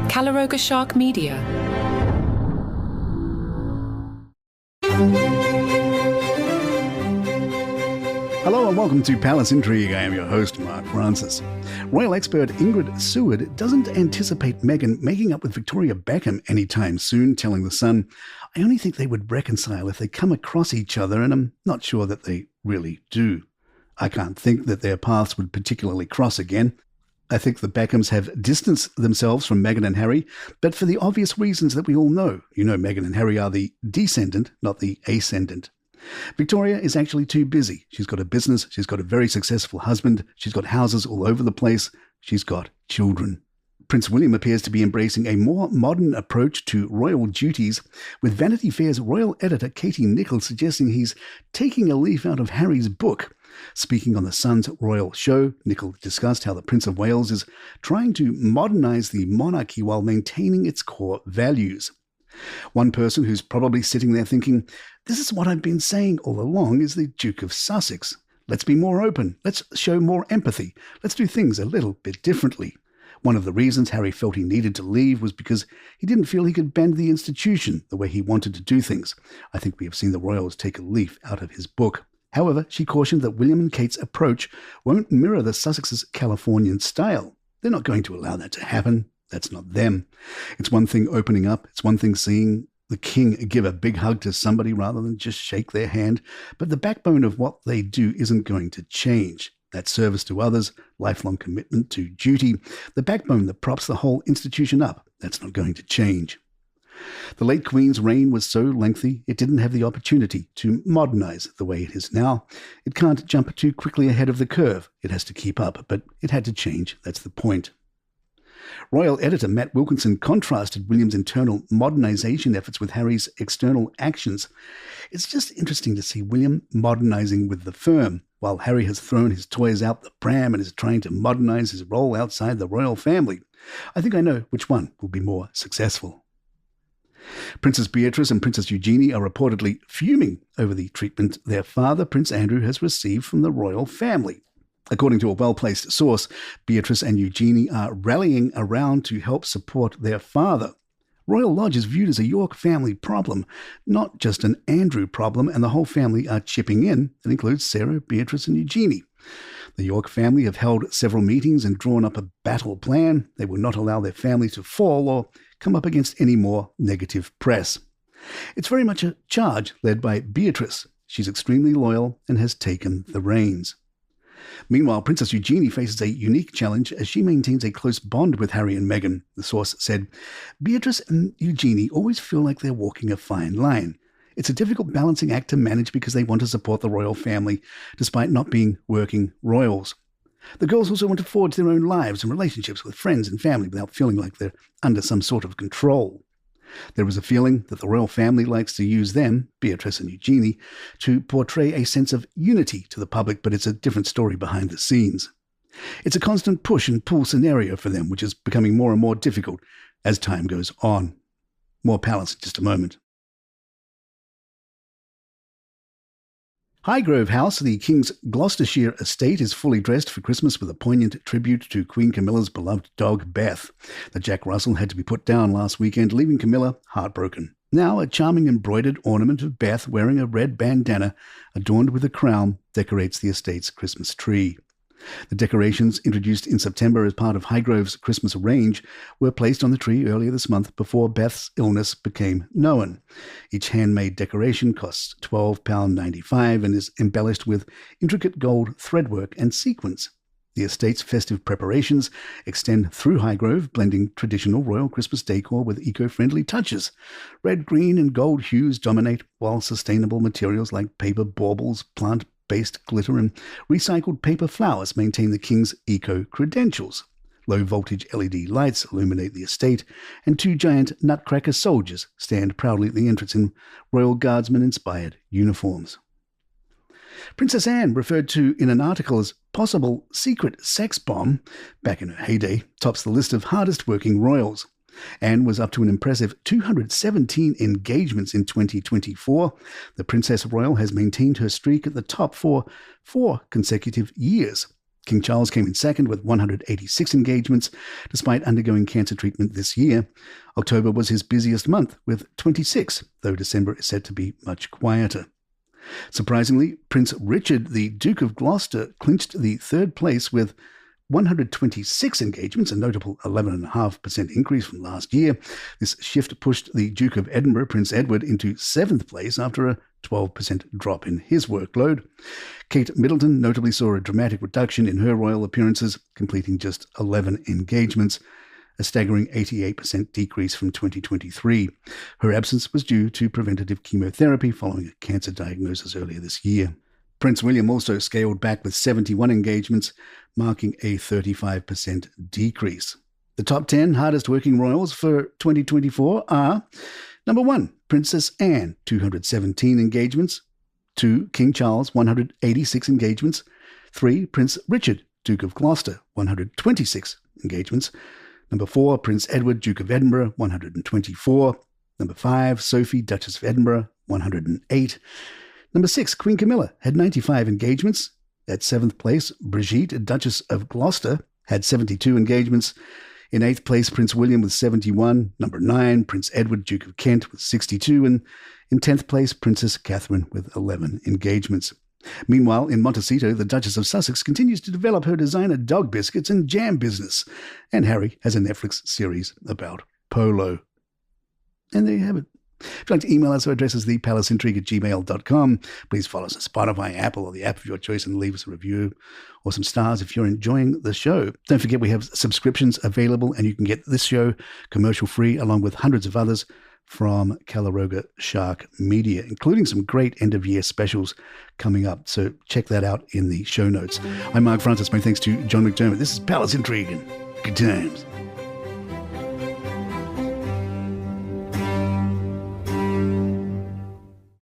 Calaroga Shark Media. Hello and welcome to Palace Intrigue. I am your host, Mark Francis. Royal expert Ingrid Seward doesn't anticipate Meghan making up with Victoria Beckham anytime soon, telling The Sun, "I only think they would reconcile if they come across each other, and I'm not sure that they really do. I can't think that their paths would particularly cross again. I think the Beckhams have distanced themselves from Meghan and Harry, but for the obvious reasons that we all know. You know, Meghan and Harry are the descendant, not the ascendant. Victoria is actually too busy. She's got a business, she's got a very successful husband, she's got houses all over the place, she's got children." Prince William appears to be embracing a more modern approach to royal duties, with Vanity Fair's royal editor Katie Nichols suggesting he's taking a leaf out of Harry's book. Speaking on The Sun's royal show, Nichols discussed how the Prince of Wales is trying to modernise the monarchy while maintaining its core values. One person who's probably sitting there thinking, "This is what I've been saying all along," is the Duke of Sussex. Let's be more open. Let's show more empathy. Let's do things a little bit differently. One of the reasons Harry felt he needed to leave was because he didn't feel he could bend the institution the way he wanted to do things. I think we have seen the royals take a leaf out of his book. However, she cautioned that William and Kate's approach won't mirror the Sussex's Californian style. They're not going to allow that to happen. That's not them. It's one thing opening up. It's one thing seeing the king give a big hug to somebody rather than just shake their hand. But the backbone of what they do isn't going to change. That service to others, lifelong commitment to duty, the backbone that props the whole institution up, that's not going to change. The late Queen's reign was so lengthy, it didn't have the opportunity to modernise the way it is now. It can't jump too quickly ahead of the curve. It has to keep up, but it had to change. That's the point. Royal editor Matt Wilkinson contrasted William's internal modernisation efforts with Harry's external actions. It's just interesting to see William modernising with the firm, while Harry has thrown his toys out the pram and is trying to modernise his role outside the royal family. I think I know which one will be more successful. Princess Beatrice and Princess Eugenie are reportedly fuming over the treatment their father, Prince Andrew, has received from the royal family. According to a well-placed source, Beatrice and Eugenie are rallying around to help support their father. Royal Lodge is viewed as a York family problem, not just an Andrew problem, and the whole family are chipping in. That includes Sarah, Beatrice and Eugenie. The York family have held several meetings and drawn up a battle plan. They will not allow their family to fall or come up against any more negative press. It's very much a charge led by Beatrice. She's extremely loyal and has taken the reins. Meanwhile, Princess Eugenie faces a unique challenge as she maintains a close bond with Harry and Meghan. The source said, "Beatrice and Eugenie always feel like they're walking a fine line. It's a difficult balancing act to manage because they want to support the royal family despite not being working royals. The girls also want to forge their own lives and relationships with friends and family without feeling like they're under some sort of control. There is a feeling that the royal family likes to use them, Beatrice and Eugenie, to portray a sense of unity to the public, but it's a different story behind the scenes. It's a constant push and pull scenario for them, which is becoming more and more difficult as time goes on." More Palace in just a moment. Highgrove House, the King's Gloucestershire estate, is fully dressed for Christmas with a poignant tribute to Queen Camilla's beloved dog, Beth. The Jack Russell had to be put down last weekend, leaving Camilla heartbroken. Now, a charming embroidered ornament of Beth wearing a red bandana adorned with a crown decorates the estate's Christmas tree. The decorations, introduced in September as part of Highgrove's Christmas range, were placed on the tree earlier this month before Beth's illness became known. Each handmade decoration costs £12.95 and is embellished with intricate gold threadwork and sequins. The estate's festive preparations extend through Highgrove, blending traditional royal Christmas decor with eco-friendly touches. Red, green and gold hues dominate, while sustainable materials like paper baubles, plant-based glitter and recycled paper flowers maintain the King's eco-credentials. Low-voltage LED lights illuminate the estate, and two giant nutcracker soldiers stand proudly at the entrance in Royal Guardsman-inspired uniforms. Princess Anne, referred to in an article as possible secret sex bomb back in her heyday, tops the list of hardest-working royals. Anne was up to an impressive 217 engagements in 2024. The Princess Royal has maintained her streak at the top for 4 consecutive years. King Charles came in second with 186 engagements, despite undergoing cancer treatment this year. October was his busiest month, with 26, though December is said to be much quieter. Surprisingly, Prince Richard, the Duke of Gloucester, clinched the third place with 126 engagements, a notable 11.5% increase from last year. This shift pushed the Duke of Edinburgh, Prince Edward, into seventh place after a 12% drop in his workload. Kate Middleton notably saw a dramatic reduction in her royal appearances, completing just 11 engagements, a staggering 88% decrease from 2023. Her absence was due to preventative chemotherapy following a cancer diagnosis earlier this year. Prince William also scaled back with 71 engagements, marking a 35% decrease. The top 10 hardest working royals for 2024 are: number 1, Princess Anne, 217 engagements. 2, King Charles, 186 engagements. 3, Prince Richard, Duke of Gloucester, 126 engagements. Number 4, Prince Edward, Duke of Edinburgh, 124. Number 5, Sophie, Duchess of Edinburgh, 108. Number 6, Queen Camilla had 95 engagements. At 7th place, Brigitte, Duchess of Gloucester, had 72 engagements. In 8th place, Prince William with 71. Number 9, Prince Edward, Duke of Kent, with 62. And in 10th place, Princess Catherine with 11 engagements. Meanwhile, in Montecito, the Duchess of Sussex continues to develop her designer dog biscuits and jam business. And Harry has a Netflix series about polo. And there you have it. If you'd like to email us, our address is thepalaceintrigue@gmail.com. Please follow us on Spotify, Apple, or the app of your choice, and leave us a review or some stars if you're enjoying the show. Don't forget we have subscriptions available, and you can get this show commercial-free along with hundreds of others from Calaroga Shark Media, including some great end-of-year specials coming up. So check that out in the show notes. I'm Mark Francis. My thanks to John McDermott. This is Palace Intrigue, and good times.